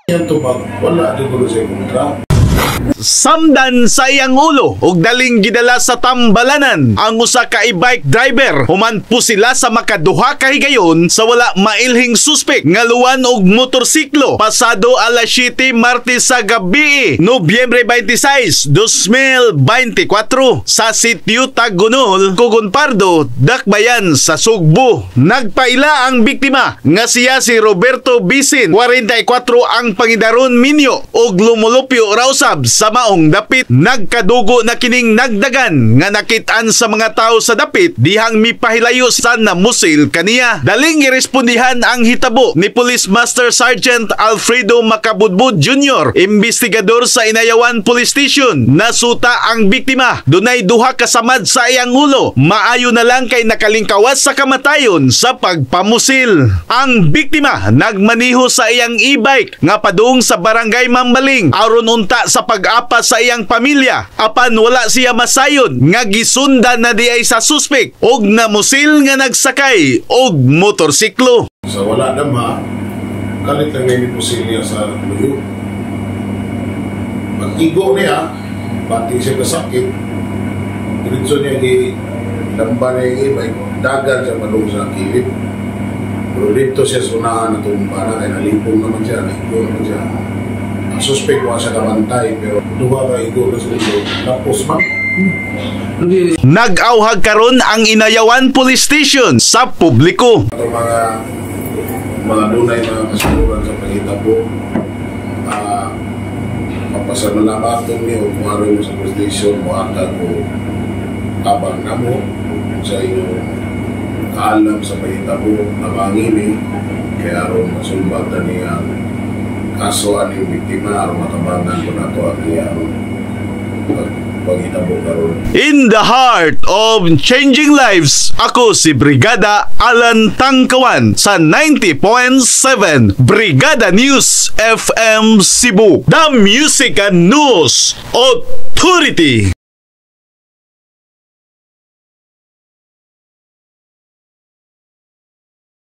Yan tubag, wala din ko sa kontra. Samdan sa iyang ulo ug daling gidala sa tambalanan ang usa ka e-bike driver. Human po sila sa makaduha ka higayon sa wala mailhing suspek nga luwan og motorsiklo pasado alas 7 Martes sa gabi, Nobyembre 26, 2024 sa sitio Tagunol, Cogon Pardo, Dakbayan sa Sugbo. Nagpaila ang biktima nga siya si Roberto Bisin, 44 ang pangidaron minyo ug lumulupyo raw sab sa maong dapit. Nagkadugo na kining nagdagan nga nakit-an sa mga tao sa dapit dihang mipahilayo sa namusil kaniya. Daling irespondihan ang hitabo ni Police Master Sergeant Alfredo Macabudbud Jr., investigador sa Inayawan Police Station. Nasuta ang biktima. Dunay duha kasamad sa iyang ulo. Maayo na lang kay nakalingkawas sa kamatayon sa pagpamusil. Ang biktima nagmaniho sa iyang e-bike nga padung sa barangay Mambaling aron unta sa pag-apa sa iyang pamilya. Apan wala siya masayon nga gisundan na di ay sa suspek og namusil nga nagsakay og motorsiklo. Sa wala dama, kalit lang ngayon po siya sa luyo. Mag-igo niya, pati siya kasakit, diretso niya lamban niya yung e-bike, dagan siya malung sa kilid. Pero dito siya sunahan na tumba na, kaya nalipong naman siya, naigo naman siya. Ang suspect ko siya kabantay, pero duha ka igo na sulo, tapos man. Nag-auhag karon ang Inayawan Police Station sa publiko. Ito mga dunay mga kasunuran sa pangitabo, mapasamalamatong niyo kung ano mo sa police station mo ata ko tabang na mo sa inyong kaalam sa pangitabo na mangini kaya ron masumbatan niya kaso aning biktima aron matabangan ko na ito ang iyang pangitabo karon. In the heart of changing lives, ako si Brigada Alan Tangkawan sa 90.7 Brigada News FM Cebu, the Music and News Authority.